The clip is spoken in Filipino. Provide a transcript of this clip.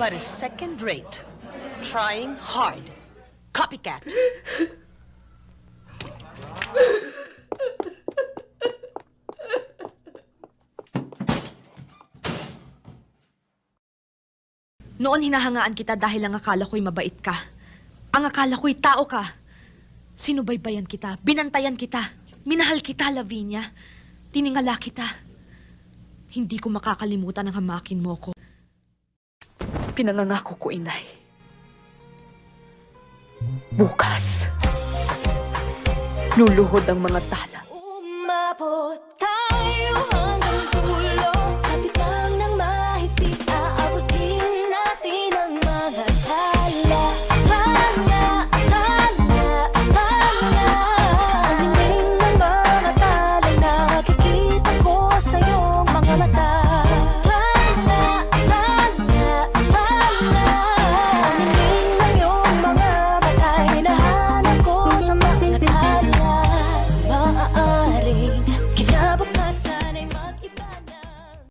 but is second-rate. Trying hard. Copycat. Noon hinahangaan kita dahil ang akala ko'y mabait ka. Ang akala ko'y tao ka. Sinubaybayan kita, binantayan kita, minahal kita, Lavinia. Tiningala kita. Hindi ko makakalimutan ang hamakin mo ko. Pinangangako ko, inay. Bukas, luluhod ang mga tala. Umabot